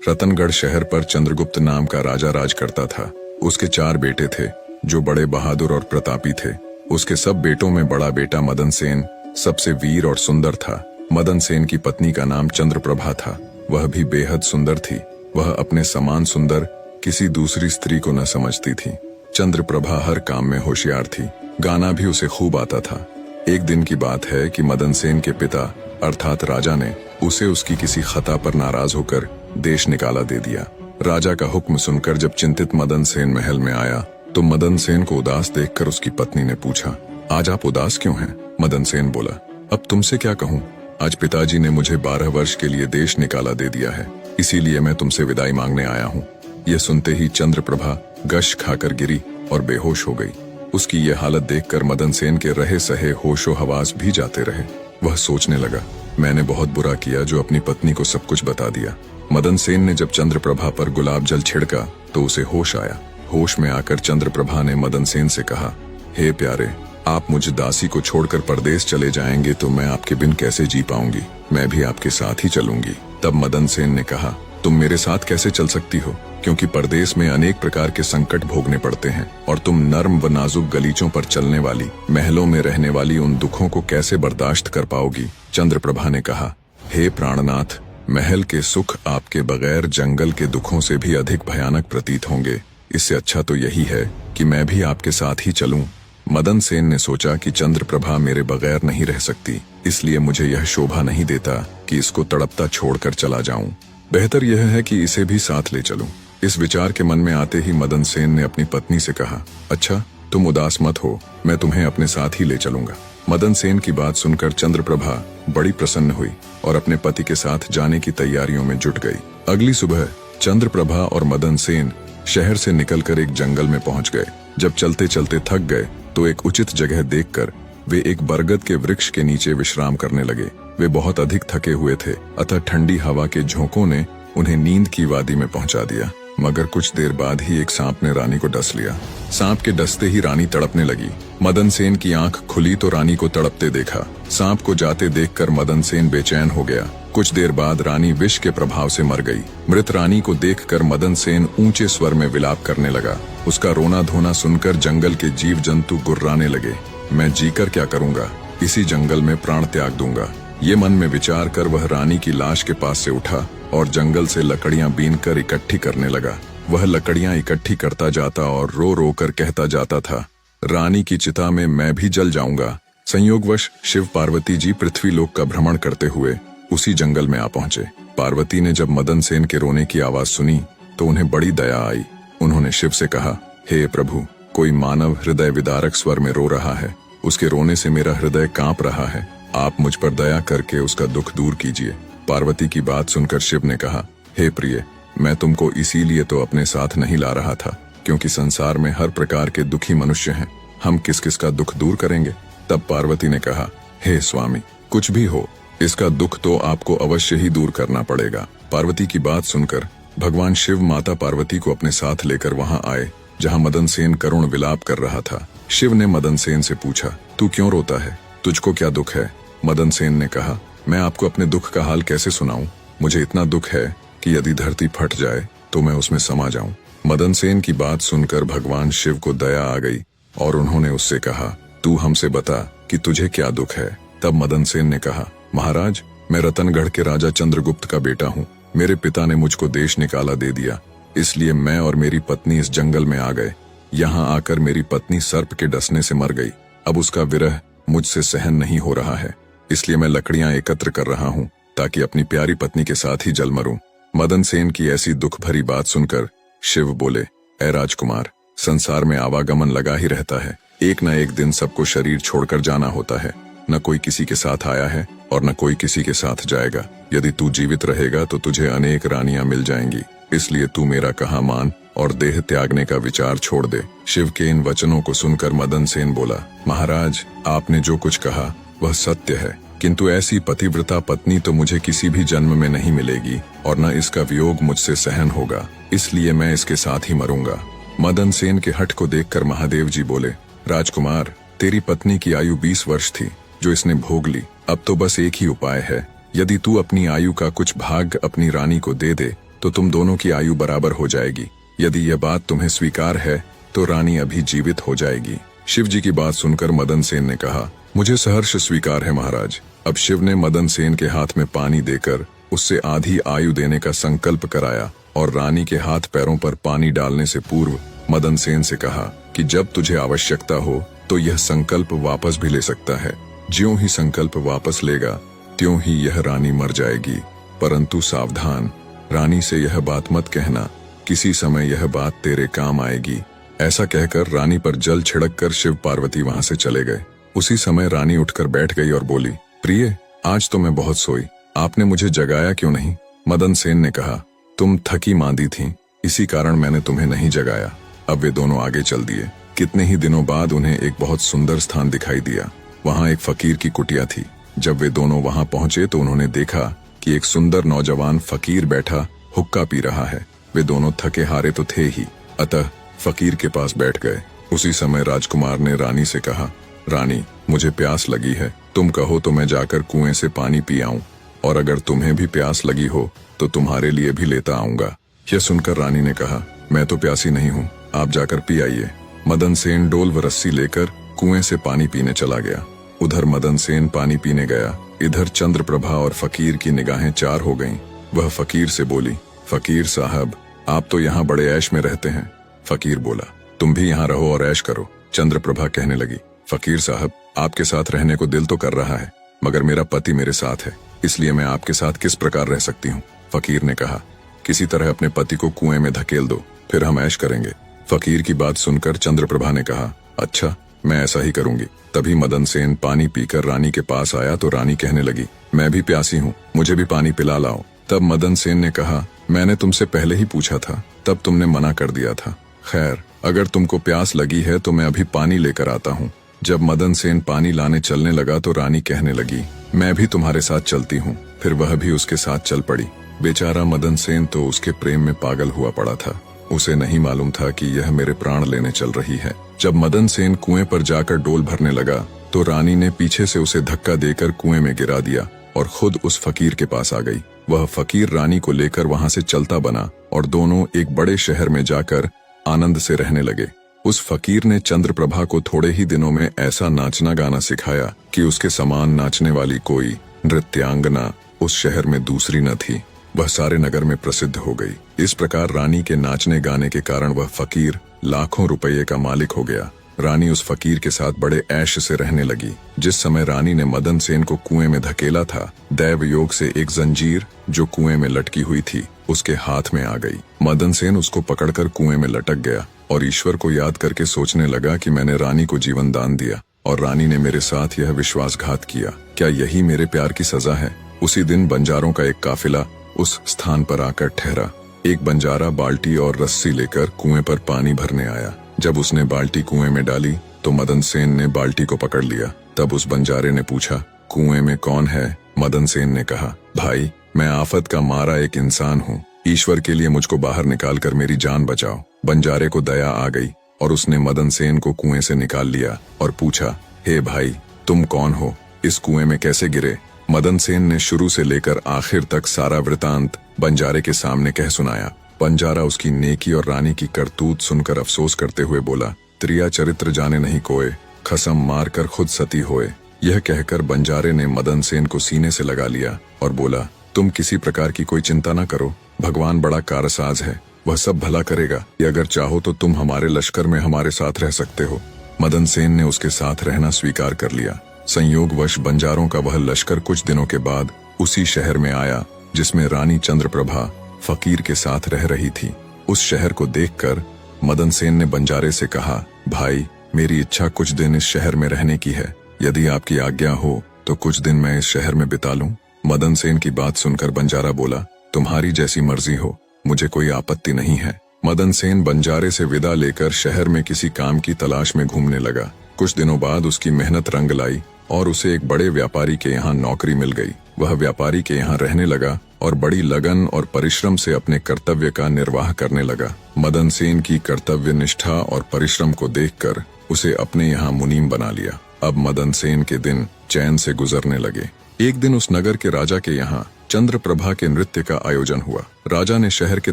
रतनगढ़ शहर पर चंद्रगुप्त नाम का राजा राज करता था। उसके 4 बेटे थे जो बड़े बहादुर और प्रतापी थे। उसके सब बेटों में बड़ा बेटा मदन सेन सबसे वीर और सुंदर था। मदन सेन की पत्नी का नाम चंद्रप्रभा था। वह भी बेहद सुंदर थी। वह अपने समान सुंदर किसी दूसरी स्त्री को न समझती थी। चंद्रप्रभा हर काम में होशियार थी। गाना भी उसे खूब आता था। एक दिन की बात है कि मदन सेन के पिता अर्थात राजा ने उसे उसकी किसी खता पर नाराज होकर देश निकाला दे दिया। राजा का हुक्म सुनकर जब चिंतित मदन सेन महल में आया तो मदन सेन को उदास देखकर उसकी पत्नी ने पूछा, आज आप उदास क्यों हैं? मदन सेन बोला, अब तुमसे क्या कहूँ, आज पिताजी ने मुझे 12 वर्ष के लिए देश निकाला दे दिया है, इसीलिए मैं तुमसे विदाई मांगने आया हूँ। यह सुनते ही चंद्रप्रभा गश खाकर गिरी और बेहोश हो गई। उसकी ये हालत देखकर मदन सेन के रहे सहे होशो हवास भी जाते रहे। वह सोचने लगा, मैंने बहुत बुरा किया जो अपनी पत्नी को सब कुछ बता दिया। मदन सेन ने जब चंद्रप्रभा पर गुलाब जल छिड़का तो उसे होश आया। होश में आकर चंद्रप्रभा ने मदन सेन से कहा, हे प्यारे, आप मुझ दासी को छोड़कर परदेश चले जाएंगे तो मैं आपके बिन कैसे जी पाऊंगी? मैं भी आपके साथ ही चलूंगी। तब मदन सेन ने कहा, तुम मेरे साथ कैसे चल सकती हो, क्योंकि परदेश में अनेक प्रकार के संकट भोगने पड़ते हैं और तुम नर्म व नाजुक गलीचों पर चलने वाली, महलों में रहने वाली उन दुखों को कैसे बर्दाश्त कर पाओगी? चंद्रप्रभा ने कहा, हे प्राणनाथ, महल के सुख आपके बगैर जंगल के दुखों से भी अधिक भयानक प्रतीत होंगे। इससे अच्छा तो यही है कि मैं भी आपके साथ ही चलूं। मदन सेन ने सोचा कि चंद्रप्रभा मेरे बगैर नहीं रह सकती, इसलिए मुझे यह शोभा नहीं देता कि इसको तड़पता छोड़कर चला जाऊं। बेहतर यह है कि इसे भी साथ ले चलूं। इस विचार के मन में आते ही मदन सेन ने अपनी पत्नी से कहा, अच्छा, तुम उदास मत हो, मैं तुम्हें अपने साथ ही ले चलूंगा। मदन सेन की बात सुनकर चंद्रप्रभा बड़ी प्रसन्न हुई और अपने पति के साथ जाने की तैयारियों में जुट गई। अगली सुबह चंद्रप्रभा और मदन सेन शहर से निकलकर एक जंगल में पहुंच गए। जब चलते चलते थक गए तो एक उचित जगह देखकर वे एक बरगद के वृक्ष के नीचे विश्राम करने लगे। वे बहुत अधिक थके हुए थे, अतः ठंडी हवा के झोंकों ने उन्हें नींद की वादी में पहुंचा दिया। मगर कुछ देर बाद ही एक सांप ने रानी को डस लिया। सांप के डसते ही रानी तड़पने लगी। मदन सेन की आंख खुली तो रानी को तड़पते देखा। सांप को जाते देखकर मदन सेन बेचैन हो गया। कुछ देर बाद रानी विष के प्रभाव से मर गई। मृत रानी को देखकर मदन सेन ऊंचे स्वर में विलाप करने लगा। उसका रोना धोना सुनकर जंगल के जीव जंतु गुर्राने लगे। मैं जीकर क्या करूंगा, इसी जंगल में प्राण त्याग दूंगा। ये मन में विचार कर वह रानी की लाश के पास से उठा और जंगल से लकड़ियां बीन कर इकट्ठी करने लगा। वह लकड़ियां इकट्ठी करता जाता और रो रो कर कहता जाता था, रानी की चिता में मैं भी जल जाऊंगा। संयोगवश शिव पार्वती जी पृथ्वी लोक का भ्रमण करते हुए उसी जंगल में आ पहुंचे। पार्वती ने जब मदन सेन के रोने की आवाज सुनी तो उन्हें बड़ी दया आई। उन्होंने शिव से कहा, हे प्रभु, कोई मानव हृदय विदारक स्वर में रो रहा है। उसके रोने से मेरा हृदय कांप रहा है। आप मुझ पर दया करके उसका दुख दूर कीजिए। पार्वती की बात सुनकर शिव ने कहा, हे प्रिय, मैं तुमको इसीलिए तो अपने साथ नहीं ला रहा था, क्योंकि संसार में हर प्रकार के दुखी मनुष्य हैं। हम किस किस का दुख दूर करेंगे? तब पार्वती ने कहा, हे स्वामी, कुछ भी हो, इसका दुख तो आपको अवश्य ही दूर करना पड़ेगा। पार्वती की बात सुनकर भगवान शिव माता पार्वती को अपने साथ लेकर वहां आए जहां मदन सेन करुण विलाप कर रहा था। शिव ने मदन सेन से पूछा, तू क्यों रोता है? तुझको क्या दुख है? मदन सेन ने कहा, मैं आपको अपने दुख का हाल कैसे सुनाऊं? मुझे इतना दुख है कि यदि धरती फट जाए तो मैं उसमें समा जाऊं। मदन सेन की बात सुनकर भगवान शिव को दया आ गई और उन्होंने उससे कहा, तू हमसे बता कि तुझे क्या दुख है? तब मदन सेन ने कहा, महाराज, मैं रतनगढ़ के राजा चंद्रगुप्त का बेटा हूँ। मेरे पिता ने मुझको देश निकाला दे दिया, इसलिए मैं और मेरी पत्नी इस जंगल में आ गए। यहाँ आकर मेरी पत्नी सर्प के डसने से मर गई। अब उसका विरह मुझसे सहन नहीं हो रहा है, इसलिए मैं लकड़ियां एकत्र कर रहा हूँ ताकि अपनी प्यारी पत्नी के साथ ही जल मरूं। मदन सेन की ऐसी दुख भरी बात सुनकर शिव बोले, ऐ राजकुमार, संसार में आवागमन लगा ही रहता है। एक न एक दिन सबको शरीर छोड़कर जाना होता है। न कोई किसी के साथ आया है और न कोई किसी के साथ जाएगा। यदि तू जीवित रहेगा तो तुझे अनेक रानियां मिल जाएंगी, इसलिए तू मेरा कहा मान और देह त्यागने का विचार छोड़ दे। शिव के इन वचनों को सुनकर मदन सेन बोला, महाराज, आपने जो कुछ कहा वह सत्य है, किंतु ऐसी पतिव्रता पत्नी तो मुझे किसी भी जन्म में नहीं मिलेगी और न इसका वियोग मुझसे सहन होगा, इसलिए मैं इसके साथ ही मरूंगा। मदन सेन के हठ को देखकर महादेव जी बोले, राजकुमार, तेरी पत्नी की आयु 20 वर्ष थी जो इसने भोग ली। अब तो बस एक ही उपाय है, यदि तू अपनी आयु का कुछ भाग अपनी रानी को दे दे तो तुम दोनों की आयु बराबर हो जाएगी। यदि यह बात तुम्हें स्वीकार है तो रानी अभी जीवित हो जाएगी। शिव जी की बात सुनकर मदन सेन ने कहा, मुझे सहर्ष स्वीकार है महाराज। अब शिव ने मदन सेन के हाथ में पानी देकर उससे आधी आयु देने का संकल्प कराया और रानी के हाथ पैरों पर पानी डालने से पूर्व मदन सेन से कहा कि जब तुझे आवश्यकता हो तो यह संकल्प वापस भी ले सकता है। ज्यों ही संकल्प वापस लेगा त्यों ही यह रानी मर जाएगी। परंतु सावधान, रानी से यह बात मत कहना, किसी समय यह बात तेरे काम आएगी। ऐसा कहकर रानी पर जल छिड़क कर शिव पार्वती वहां से चले गए। उसी समय रानी उठकर बैठ गई और बोली, प्रिय, आज तो मैं बहुत सोई, आपने मुझे जगाया क्यों नहीं? मदन सेन ने कहा, तुम थकी मांदी थीं, इसी कारण मैंने तुम्हें नहीं जगाया। अब वे दोनों आगे चल दिए। कितने ही दिनों बाद उन्हें एक बहुत सुंदर स्थान दिखाई दिया। वहां एक फकीर की कुटिया थी। जब वे दोनों वहां पहुंचे तो उन्होंने देखा कि एक सुंदर नौजवान फकीर बैठा हुक्का पी रहा है। वे दोनों थके हारे तो थे ही, अतः फकीर के पास बैठ गए। उसी समय राजकुमार ने रानी से कहा, रानी, मुझे प्यास लगी है, तुम कहो तो मैं जाकर कुएं से पानी पी आऊं, और अगर तुम्हें भी प्यास लगी हो तो तुम्हारे लिए भी लेता आऊंगा। यह सुनकर रानी ने कहा, मैं तो प्यासी नहीं हूँ, आप जाकर पी आइए। मदन सेन डोल व रस्सी लेकर कुएं से पानी पीने चला गया। उधर मदन सेन पानी पीने गया, इधर चंद्रप्रभा और फकीर की निगाहें चार हो गईं। वह फकीर से बोली, फकीर साहब, आप तो यहाँ बड़े ऐश में रहते हैं। फकीर बोला, तुम भी यहाँ रहो और ऐश करो। चंद्रप्रभा कहने लगी, फकीर साहब, आपके साथ रहने को दिल तो कर रहा है, मगर मेरा पति मेरे साथ है, इसलिए मैं आपके साथ किस प्रकार रह सकती हूँ? फकीर ने कहा, किसी तरह अपने पति को कुएं में धकेल दो, फिर हम ऐश करेंगे। फकीर की बात सुनकर चंद्रप्रभा ने कहा, अच्छा, मैं ऐसा ही करूंगी। तभी मदन सेन पानी पीकर रानी के पास आया तो रानी कहने लगी, मैं भी प्यासी हूँ, मुझे भी पानी पिला लाओ। तब मदन सेन ने कहा, मैंने तुमसे पहले ही पूछा था, तब तुमने मना कर दिया था। खैर, अगर तुमको प्यास लगी है तो मैं अभी पानी लेकर आता हूँ। जब मदन सेन पानी लाने चलने लगा तो रानी कहने लगी, मैं भी तुम्हारे साथ चलती हूँ। फिर वह भी उसके साथ चल पड़ी। बेचारा मदन सेन तो उसके प्रेम में पागल हुआ पड़ा था। उसे नहीं मालूम था कि यह मेरे प्राण लेने चल रही है। जब मदन सेन कुएं पर जाकर डोल भरने लगा तो रानी ने पीछे से उसे धक्का देकर कुएं में गिरा दिया और खुद उस फकीर के पास आ गई। वह फकीर रानी को लेकर वहां से चलता बना और दोनों एक बड़े शहर में जाकर आनंद से रहने लगे। उस फकीर ने चंद्रप्रभा को थोड़े ही दिनों में ऐसा नाचना गाना सिखाया कि उसके समान नाचने वाली कोई नृत्यांगना उस शहर में दूसरी न थी। वह सारे नगर में प्रसिद्ध हो गई। इस प्रकार रानी के नाचने गाने के कारण वह फकीर लाखों रुपये का मालिक हो गया। रानी उस फकीर के साथ बड़े ऐश से रहने लगी। जिस समय रानी ने मदन सेन को कुएं में धकेला था, दैव योग से एक जंजीर जो कुएं में लटकी हुई थी उसके हाथ में आ गई। मदन सेन उसको पकड़कर कुएं में लटक गया और ईश्वर को याद करके सोचने लगा कि मैंने रानी को जीवन दान दिया और रानी ने मेरे साथ यह विश्वासघात किया। क्या यही मेरे प्यार की सजा है? उसी दिन बंजारों का एक काफिला उस स्थान पर आकर ठहरा। एक बंजारा बाल्टी और रस्सी लेकर कुएं पर पानी भरने आया। जब उसने बाल्टी कुएं में डाली तो मदन सेन ने बाल्टी को पकड़ लिया। तब उस बंजारे ने पूछा, कुएं में कौन है? मदन सेन ने कहा, भाई, मैं आफत का मारा एक इंसान हूँ, ईश्वर के लिए मुझको बाहर निकाल कर मेरी जान बचाओ। बंजारे को दया आ गई और उसने मदन सेन को कुएं से निकाल लिया और पूछा, हे भाई, तुम कौन हो? इस कुएं में कैसे गिरे? मदन सेन ने शुरू से लेकर आखिर तक सारा वृतांत बंजारे के सामने कह सुनाया। बंजारा उसकी नेकी और रानी की करतूत सुनकर अफसोस करते हुए बोला, त्रिया चरित्र जाने नहीं कोय, खसम मारकर खुद सती होए। यह कहकर बंजारे ने मदन सेन को सीने से लगा लिया और बोला, तुम किसी प्रकार की कोई चिंता न करो, भगवान बड़ा कारसाज है, वह सब भला करेगा। अगर चाहो तो तुम हमारे लश्कर में हमारे साथ रह सकते हो। मदन सेन ने उसके साथ रहना स्वीकार कर लिया। संयोगवश बंजारों का वह लश्कर कुछ दिनों के बाद उसी शहर में आया जिसमें रानी चंद्रप्रभा फकीर के साथ रह रही थी। उस शहर को देखकर मदन सेन ने बंजारे से कहा, भाई, मेरी इच्छा कुछ दिन इस शहर में रहने की है, यदि आपकी आज्ञा हो तो कुछ दिन मैं इस शहर में बिता लूं। मदन सेन की बात सुनकर बंजारा बोला, तुम्हारी जैसी मर्जी हो, मुझे कोई आपत्ति नहीं है। मदन सेन बंजारे से विदा लेकर शहर में किसी काम की तलाश में घूमने लगा। कुछ दिनों बाद उसकी मेहनत रंग लाई और उसे एक बड़े व्यापारी के यहाँ नौकरी मिल गई। वह व्यापारी के यहाँ रहने लगा और बड़ी लगन और परिश्रम से अपने कर्तव्य का निर्वाह करने लगा। मदन सेन की कर्तव्य निष्ठा और परिश्रम को देखकर उसे अपने यहाँ मुनीम बना लिया। अब मदन सेन के दिन चैन से गुजरने लगे। एक दिन उस नगर के राजा के यहाँ चंद्रप्रभा के नृत्य का आयोजन हुआ। राजा ने शहर के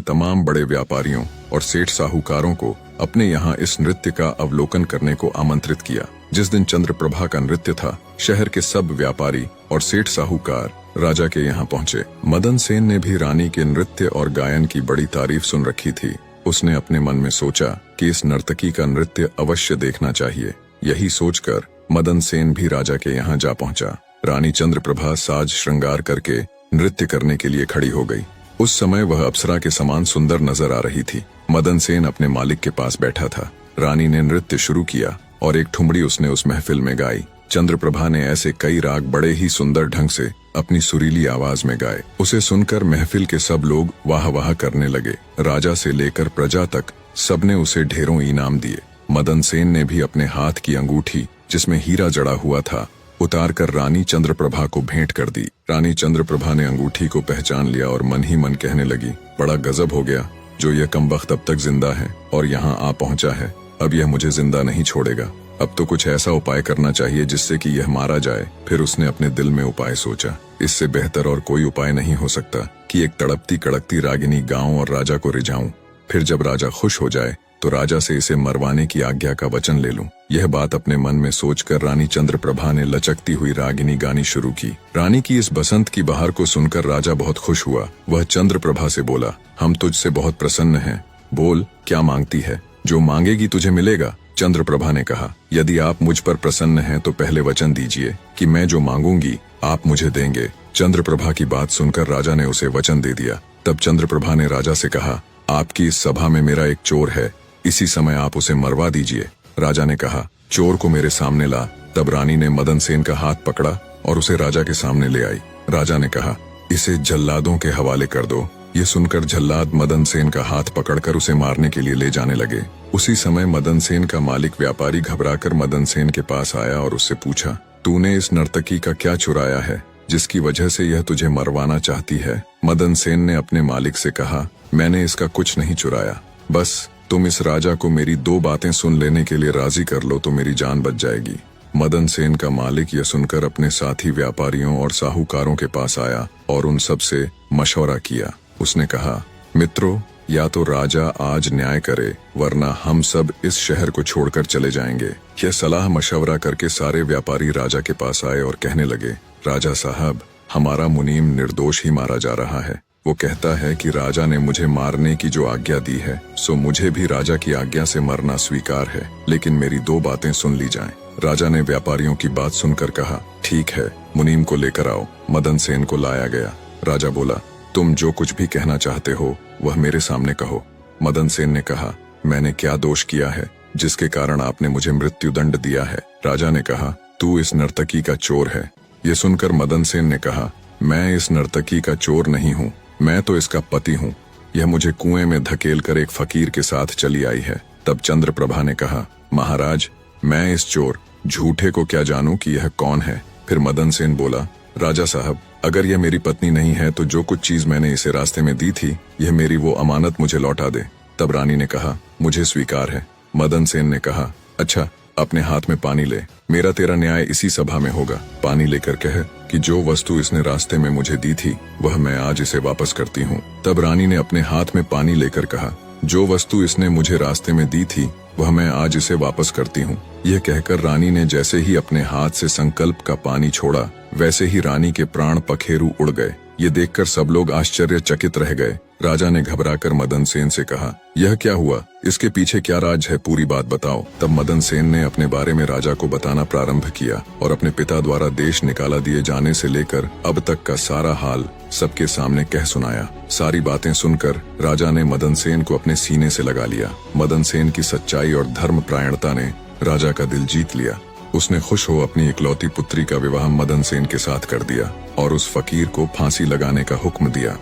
तमाम बड़े व्यापारियों और सेठ साहूकारों को अपने यहाँ इस नृत्य का अवलोकन करने को आमंत्रित किया। जिस दिन चंद्रप्रभा का नृत्य था, शहर के सब व्यापारी और सेठ साहूकार राजा के यहाँ पहुँचे। मदन सेन ने भी रानी के नृत्य और गायन की बड़ी तारीफ सुन रखी थी। उसने अपने मन में सोचा कि इस नर्तकी का नृत्य अवश्य देखना चाहिए। यही सोचकर मदन सेन भी राजा के यहाँ जा पहुँचा। रानी चंद्रप्रभा साज श्रृंगार करके नृत्य करने के लिए खड़ी हो गई। उस समय वह अप्सरा के समान सुंदर नजर आ रही थी। मदन सेन अपने मालिक के पास बैठा था। रानी ने नृत्य शुरू किया और एक ठुमरी उसने उस महफिल में गाई। चंद्रप्रभा ने ऐसे कई राग बड़े ही सुंदर ढंग से अपनी सुरीली आवाज में गाए। उसे सुनकर महफिल के सब लोग वाह वाह करने लगे। राजा से लेकर प्रजा तक सबने उसे ढेरों इनाम दिए। मदन सेन ने भी अपने हाथ की अंगूठी, जिसमें हीरा जड़ा हुआ था, उतार कर रानी चंद्रप्रभा को भेंट कर दी। रानी चंद्रप्रभा ने अंगूठी को पहचान लिया और मन ही मन कहने लगी, बड़ा गजब हो गया, जो यह कमबख्त अब तक जिंदा है और यहाँ आ पहुंचा है। अब यह मुझे जिंदा नहीं छोड़ेगा। अब तो कुछ ऐसा उपाय करना चाहिए जिससे कि यह मारा जाए। फिर उसने अपने दिल में उपाय सोचा। इससे बेहतर और कोई उपाय नहीं हो सकता कि एक तड़पती कड़कती रागिनी गाऊं और राजा को रिझाऊं। फिर जब राजा खुश हो जाए तो राजा से इसे मरवाने की आज्ञा का वचन ले लूं। यह बात अपने मन में सोचकर रानी चंद्रप्रभा ने लचकती हुई रागिनी गानी शुरू की। रानी की इस बसंत की बहार को सुनकर राजा बहुत खुश हुआ। वह चंद्रप्रभा से बोला, हम तुझसे बहुत प्रसन्न हैं। बोल, क्या मांगती है? जो मांगेगी तुझे मिलेगा। चंद्रप्रभा ने कहा, यदि आप मुझ पर प्रसन्न हैं तो पहले वचन दीजिए कि मैं जो मांगूंगी आप मुझे देंगे। चंद्रप्रभा की बात सुनकर राजा ने उसे वचन दे दिया। तब चंद्रप्रभा ने राजा से कहा, आपकी इस सभा में मेरा एक चोर है, इसी समय आप उसे मरवा दीजिए। राजा ने कहा, चोर को मेरे सामने ला। तब रानी ने मदन सेन का हाथ पकड़ा और उसे राजा के सामने ले आई। राजा ने कहा, इसे जल्लादों के हवाले कर दो। ये सुनकर जल्लाद मदन सेन का हाथ पकड़कर उसे मारने के लिए ले जाने लगे। उसी समय मदन सेन का मालिक व्यापारी घबराकर मदन सेन के पास आया और उससे पूछा, तूने इस नर्तकी का क्या चुराया है जिसकी वजह से यह तुझे मरवाना चाहती है? मदन सेन ने अपने मालिक से कहा, मैंने इसका कुछ नहीं चुराया, बस तुम इस राजा को मेरी दो बातें सुन लेने के लिए राजी कर लो तो मेरी जान बच जाएगी। मदन सेन का मालिक यह सुनकर अपने साथी व्यापारियों और साहूकारों के पास आया और उन सब से मशवरा किया। उसने कहा, मित्रों, या तो राजा आज न्याय करे वरना हम सब इस शहर को छोड़कर चले जाएंगे। यह सलाह मशवरा करके सारे व्यापारी राजा के पास आए और कहने लगे, राजा साहब, हमारा मुनीम निर्दोष ही मारा जा रहा है। वो कहता है कि राजा ने मुझे मारने की जो आज्ञा दी है सो मुझे भी राजा की आज्ञा से मरना स्वीकार है, लेकिन मेरी दो बातें सुन ली जाएं। राजा ने व्यापारियों की बात सुनकर कहा, ठीक है, मुनीम को लेकर आओ। मदन सेन को लाया गया। राजा बोला, तुम जो कुछ भी कहना चाहते हो वह मेरे सामने कहो। मदन सेन ने कहा, मैंने क्या दोष किया है जिसके कारण आपने मुझे मृत्युदंड दिया है? राजा ने कहा, तू इस नर्तकी का चोर है। ये सुनकर मदन सेन ने कहा, मैं इस नर्तकी का चोर नहीं हूँ, मैं तो इसका पति हूँ। यह मुझे कुएं में धकेल कर एक फकीर के साथ चली आई है। तब चंद्रप्रभा ने कहा, महाराज, मैं इस चोर झूठे को क्या जानूं कि यह कौन है? फिर मदन सेन बोला, राजा साहब, अगर यह मेरी पत्नी नहीं है तो जो कुछ चीज मैंने इसे रास्ते में दी थी यह मेरी वो अमानत मुझे लौटा दे। तब रानी ने कहा, मुझे स्वीकार है। मदन सेन ने कहा, अच्छा, अपने हाथ में पानी ले, मेरा तेरा न्याय इसी सभा में होगा। पानी लेकर कह कि जो वस्तु इसने रास्ते में मुझे दी थी वह मैं आज इसे वापस करती हूँ। तब रानी ने अपने हाथ में पानी लेकर कहा, जो वस्तु इसने मुझे रास्ते में दी थी वह मैं आज इसे वापस करती हूँ। यह कहकर रानी ने जैसे ही अपने हाथ से संकल्प का पानी छोड़ा वैसे ही रानी के प्राण पखेरु उड़ गए। ये देखकर सब लोग आश्चर्यचकित रह गए। राजा ने घबराकर मदन सेन से कहा, यह क्या हुआ? इसके पीछे क्या राज है? पूरी बात बताओ। तब मदन सेन ने अपने बारे में राजा को बताना प्रारंभ किया और अपने पिता द्वारा देश निकाला दिए जाने से लेकर अब तक का सारा हाल सबके सामने कह सुनाया। सारी बातें सुनकर राजा ने मदन सेन को अपने सीने से लगा लिया। मदन सेन की सच्चाई और धर्मपरायणता ने राजा का दिल जीत लिया। उसने खुश हो अपनी इकलौती पुत्री का विवाह मदन सेन के साथ कर दिया और उस फकीर को फांसी लगाने का हुक्म दिया।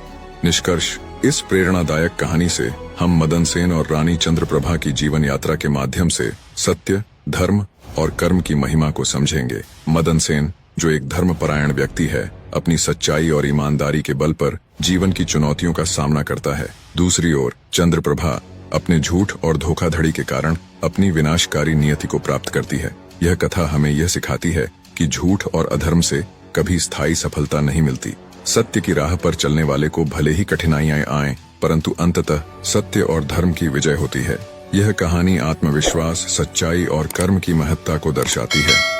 निष्कर्ष, इस प्रेरणादायक कहानी से हम मदन सेन और रानी चंद्रप्रभा की जीवन यात्रा के माध्यम से सत्य, धर्म और कर्म की महिमा को समझेंगे। मदन सेन, जो एक धर्मपरायण व्यक्ति है, अपनी सच्चाई और ईमानदारी के बल पर जीवन की चुनौतियों का सामना करता है। दूसरी ओर चंद्रप्रभा अपने झूठ और धोखाधड़ी के कारण अपनी विनाशकारी नियति को प्राप्त करती है। यह कथा हमें यह सिखाती है कि झूठ और अधर्म से कभी स्थायी सफलता नहीं मिलती। सत्य की राह पर चलने वाले को भले ही कठिनाइयां आएं, परंतु अंततः सत्य और धर्म की विजय होती है। यह कहानी आत्मविश्वास, सच्चाई और कर्म की महत्ता को दर्शाती है।